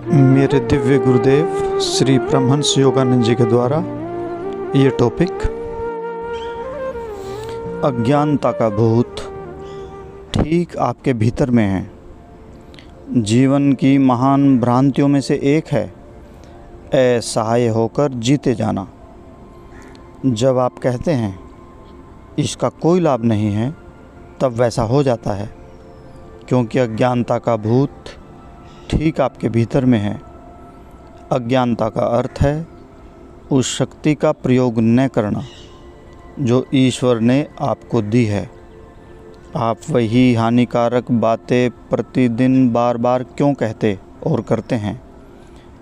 मेरे दिव्य गुरुदेव श्री परमहंस योगानंद जी के द्वारा ये टॉपिक, अज्ञानता का भूत ठीक आपके भीतर में है। जीवन की महान भ्रांतियों में से एक है असहाय होकर जीते जाना। जब आप कहते हैं इसका कोई लाभ नहीं है, तब वैसा हो जाता है, क्योंकि अज्ञानता का भूत ठीक आपके भीतर में है। अज्ञानता का अर्थ है उस शक्ति का प्रयोग न करना जो ईश्वर ने आपको दी है। आप वही हानिकारक बातें प्रतिदिन बार बार क्यों कहते और करते हैं?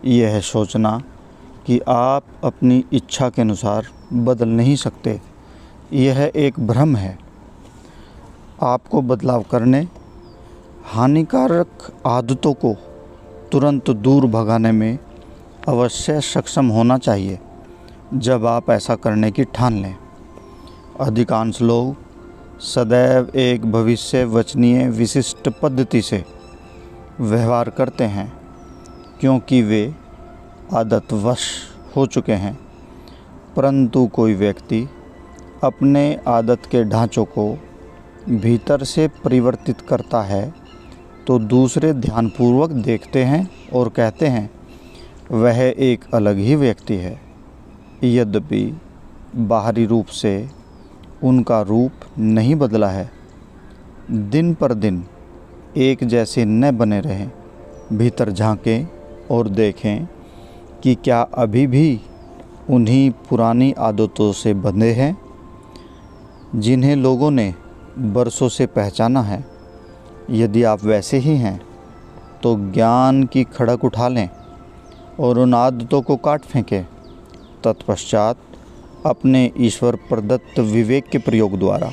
यह सोचना कि आप अपनी इच्छा के अनुसार बदल नहीं सकते, यह एक भ्रम है। आपको बदलाव करने, हानिकारक आदतों को तुरंत दूर भगाने में अवश्य सक्षम होना चाहिए। जब आप ऐसा करने की ठान लें, अधिकांश लोग सदैव एक भविष्य वचनीय विशिष्ट पद्धति से व्यवहार करते हैं, क्योंकि वे आदतवश हो चुके हैं। परंतु कोई व्यक्ति अपने आदत के ढांचों को भीतर से परिवर्तित करता है तो दूसरे ध्यानपूर्वक देखते हैं और कहते हैं वह एक अलग ही व्यक्ति है, यद्यपि बाहरी रूप से उनका रूप नहीं बदला है। दिन पर दिन एक जैसे न बने रहें, भीतर झांकें और देखें कि क्या अभी भी उन्हीं पुरानी आदतों से बंधे हैं जिन्हें लोगों ने बरसों से पहचाना है। यदि आप वैसे ही हैं तो ज्ञान की खड़क उठा लें और उन आदतों को काट फेंकें। तत्पश्चात अपने ईश्वर प्रदत्त विवेक के प्रयोग द्वारा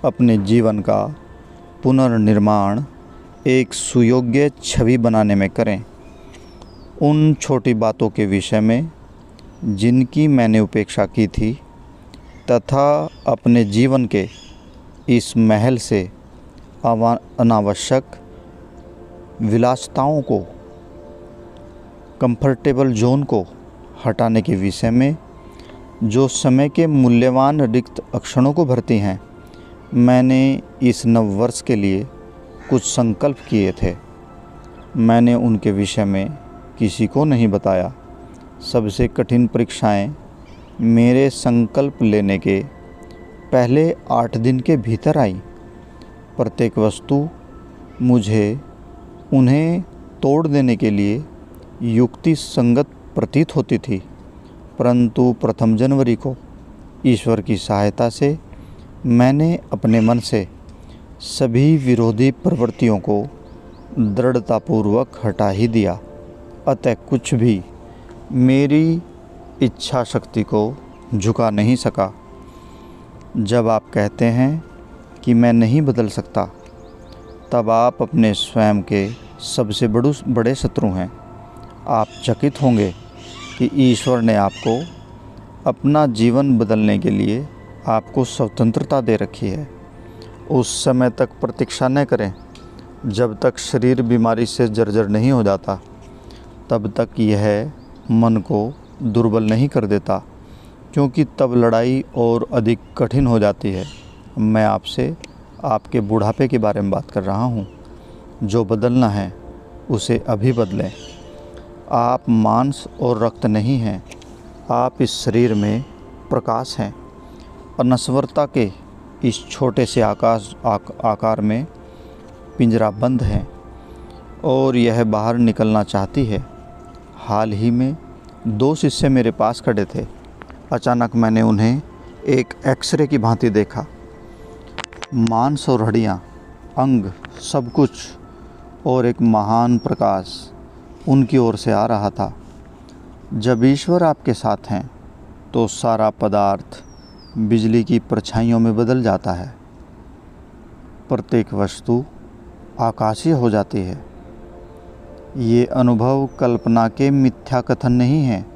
अपने जीवन का पुनर्निर्माण एक सुयोग्य छवि बनाने में करें। उन छोटी बातों के विषय में जिनकी मैंने उपेक्षा की थी तथा अपने जीवन के इस महल से अनावश्यक विलासिताओं को, कंफर्टेबल जोन को हटाने के विषय में जो समय के मूल्यवान रिक्त अक्षरों को भरती हैं। मैंने इस नव वर्ष के लिए कुछ संकल्प किए थे। मैंने उनके विषय में किसी को नहीं बताया। सबसे कठिन परीक्षाएं मेरे संकल्प लेने के पहले 8 दिन के भीतर आई। प्रत्येक वस्तु मुझे उन्हें तोड़ देने के लिए युक्ति संगत प्रतीत होती थी, परंतु प्रथम जनवरी को ईश्वर की सहायता से मैंने अपने मन से सभी विरोधी प्रवृत्तियों को दृढ़तापूर्वक हटा ही दिया। अतः कुछ भी मेरी इच्छा शक्ति को झुका नहीं सका। जब आप कहते हैं कि मैं नहीं बदल सकता, तब आप अपने स्वयं के सबसे बड़े शत्रु हैं। आप चकित होंगे कि ईश्वर ने आपको अपना जीवन बदलने के लिए आपको स्वतंत्रता दे रखी है। उस समय तक प्रतीक्षा न करें जब तक शरीर बीमारी से जर्जर नहीं हो जाता। तब तक यह मन को दुर्बल नहीं कर देता, क्योंकि तब लड़ाई और अधिक कठिन हो जाती है। मैं आपसे आपके बुढ़ापे के बारे में बात कर रहा हूँ। जो बदलना है उसे अभी बदलें। आप मांस और रक्त नहीं हैं, आप इस शरीर में प्रकाश हैं। अनश्वरता के इस छोटे से आकार में पिंजरा बंद है और यह बाहर निकलना चाहती है। हाल ही में 2 शिष्य मेरे पास खड़े थे। अचानक मैंने उन्हें एक एक्सरे की भांति देखा। मांस और हड्डियाँ, अंग, सब कुछ और एक महान प्रकाश उनकी ओर से आ रहा था। जब ईश्वर आपके साथ हैं तो सारा पदार्थ बिजली की परछाइयों में बदल जाता है। प्रत्येक वस्तु आकाशीय हो जाती है। ये अनुभव कल्पना के मिथ्या कथन नहीं हैं,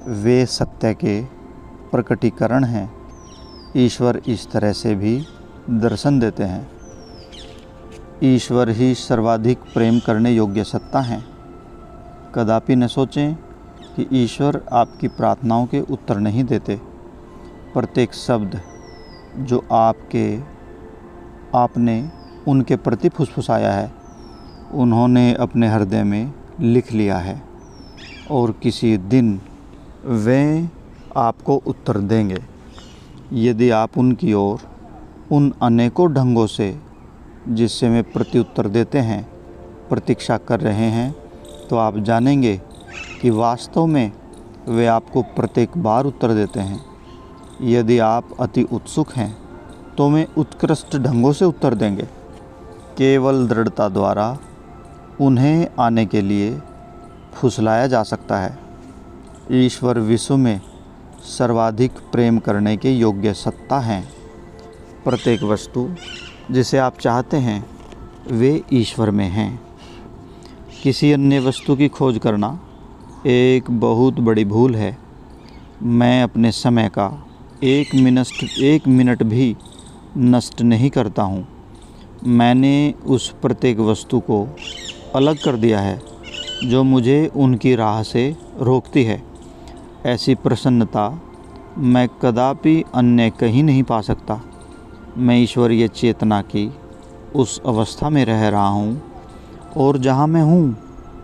वे सत्य के प्रकटीकरण हैं। ईश्वर इस तरह से भी दर्शन देते हैं। ईश्वर ही सर्वाधिक प्रेम करने योग्य सत्ता हैं। कदापि न सोचें कि ईश्वर आपकी प्रार्थनाओं के उत्तर नहीं देते। प्रत्येक शब्द जो आपने उनके प्रति फुसफुसाया है, उन्होंने अपने हृदय में लिख लिया है और किसी दिन वे आपको उत्तर देंगे। यदि आप उनकी ओर उन अनेकों ढंगों से जिससे वे प्रत्युत्तर देते हैं प्रतीक्षा कर रहे हैं, तो आप जानेंगे कि वास्तव में वे आपको प्रत्येक बार उत्तर देते हैं। यदि आप अति उत्सुक हैं तो वे उत्कृष्ट ढंगों से उत्तर देंगे। केवल दृढ़ता द्वारा उन्हें आने के लिए फुसलाया जा सकता है। ईश्वर विश्व में सर्वाधिक प्रेम करने के योग्य सत्ता हैं। प्रत्येक वस्तु जिसे आप चाहते हैं वे ईश्वर में हैं। किसी अन्य वस्तु की खोज करना एक बहुत बड़ी भूल है। मैं अपने समय का एक मिनट भी नष्ट नहीं करता हूँ। मैंने उस प्रत्येक वस्तु को अलग कर दिया है जो मुझे उनकी राह से रोकती है। ऐसी प्रसन्नता मैं कदापि अन्य कहीं नहीं पा सकता। मैं ईश्वरीय चेतना की उस अवस्था में रह रहा हूँ और जहाँ मैं हूँ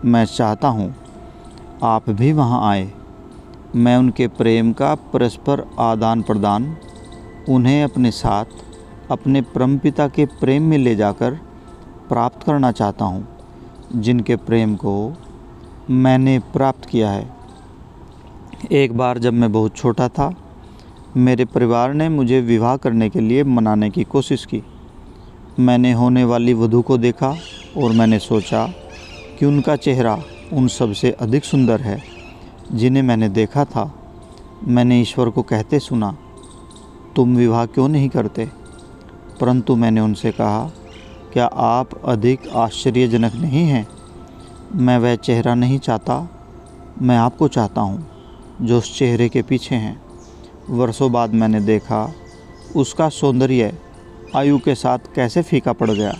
मैं चाहता हूँ आप भी वहाँ आए। मैं उनके प्रेम का परस्पर आदान प्रदान उन्हें अपने साथ अपने परमपिता के प्रेम में ले जाकर प्राप्त करना चाहता हूँ, जिनके प्रेम को मैंने प्राप्त किया है। एक बार जब मैं बहुत छोटा था, मेरे परिवार ने मुझे विवाह करने के लिए मनाने की कोशिश की। मैंने होने वाली वधू को देखा और मैंने सोचा कि उनका चेहरा उन सब से अधिक सुंदर है जिन्हें मैंने देखा था। मैंने ईश्वर को कहते सुना, तुम विवाह क्यों नहीं करते? परंतु मैंने उनसे कहा, क्या आप अधिक आश्चर्यजनक नहीं हैं? मैं वह चेहरा नहीं चाहता, मैं आपको चाहता हूँ जो उस चेहरे के पीछे हैं। वर्षों बाद मैंने देखा उसका सौंदर्य आयु के साथ कैसे फीका पड़ गया,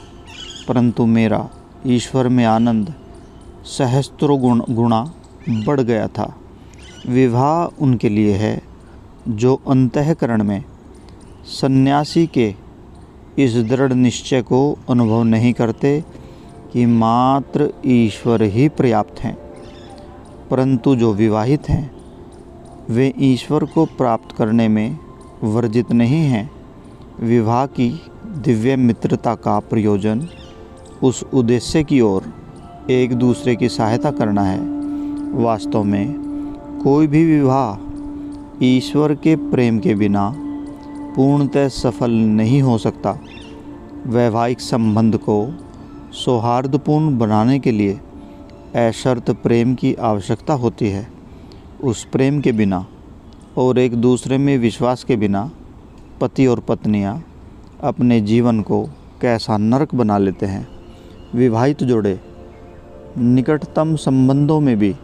परंतु मेरा ईश्वर में आनंद सहस्त्रों गुणा बढ़ गया था। विवाह उनके लिए है जो अंतःकरण में सन्यासी के इस दृढ़ निश्चय को अनुभव नहीं करते कि मात्र ईश्वर ही पर्याप्त हैं। परंतु जो विवाहित हैं वे ईश्वर को प्राप्त करने में वर्जित नहीं हैं। विवाह की दिव्य मित्रता का प्रयोजन उस उद्देश्य की ओर एक दूसरे की सहायता करना है। वास्तव में कोई भी विवाह ईश्वर के प्रेम के बिना पूर्णतः सफल नहीं हो सकता। वैवाहिक संबंध को सौहार्दपूर्ण बनाने के लिए अशर्त प्रेम की आवश्यकता होती है। उस प्रेम के बिना और एक दूसरे में विश्वास के बिना पति और पत्नियां अपने जीवन को कैसा नरक बना लेते हैं। विवाहित जोड़े निकटतम संबंधों में भी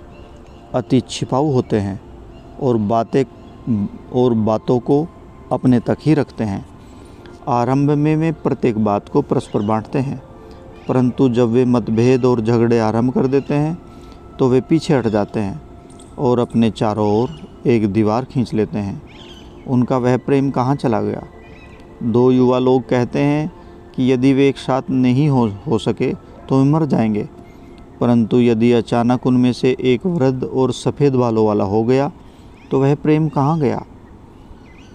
अति छिपाऊ होते हैं और बातों को अपने तक ही रखते हैं। आरंभ में वे प्रत्येक बात को परस्पर बांटते हैं, परंतु जब वे मतभेद और झगड़े आरंभ कर देते हैं तो वे पीछे हट जाते हैं और अपने चारों ओर एक दीवार खींच लेते हैं। उनका वह प्रेम कहाँ चला गया? दो युवा लोग कहते हैं कि यदि वे एक साथ नहीं हो सके तो वे मर जाएंगे, परंतु यदि अचानक उनमें से एक वृद्ध और सफ़ेद बालों वाला हो गया तो वह प्रेम कहाँ गया?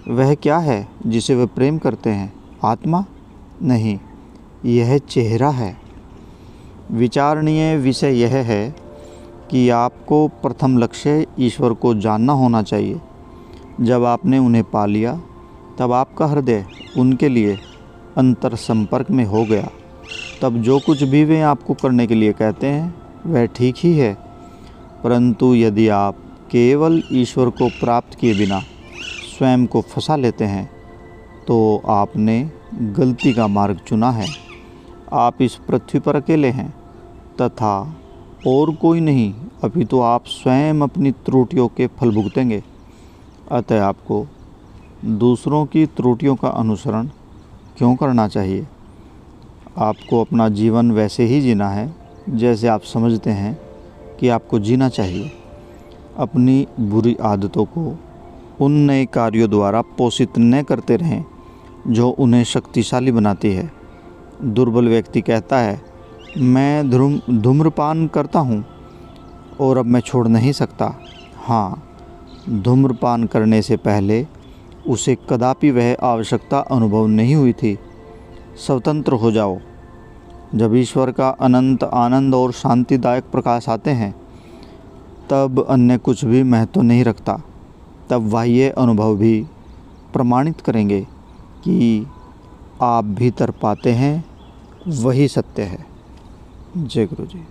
वह क्या है जिसे वे प्रेम करते हैं? आत्मा? नहीं, यह चेहरा है। विचारणीय विषय यह है कि आपको प्रथम लक्ष्य ईश्वर को जानना होना चाहिए। जब आपने उन्हें पा लिया तब आपका हृदय उनके लिए अंतर संपर्क में हो गया। तब जो कुछ भी वे आपको करने के लिए कहते हैं वह ठीक ही है। परंतु यदि आप केवल ईश्वर को प्राप्त किए बिना स्वयं को फंसा लेते हैं तो आपने गलती का मार्ग चुना है। आप इस पृथ्वी पर अकेले हैं तथा और कोई नहीं, अभी तो आप स्वयं अपनी त्रुटियों के फल भुगतेंगे। अतः आपको दूसरों की त्रुटियों का अनुसरण क्यों करना चाहिए? आपको अपना जीवन वैसे ही जीना है जैसे आप समझते हैं कि आपको जीना चाहिए। अपनी बुरी आदतों को उन नए कार्यों द्वारा पोषित न करते रहें जो उन्हें शक्तिशाली बनाती है। दुर्बल व्यक्ति कहता है, मैं धूम्रपान करता हूँ और अब मैं छोड़ नहीं सकता। हाँ, धूम्रपान करने से पहले उसे कदापि वह आवश्यकता अनुभव नहीं हुई थी। स्वतंत्र हो जाओ। जब ईश्वर का अनंत आनंद और शांतिदायक प्रकाश आते हैं, तब अन्य कुछ भी महत्व नहीं रखता। तब बाह्य अनुभव भी प्रमाणित करेंगे कि आप भीतर पाते हैं वही सत्य है। जय गुरु जी।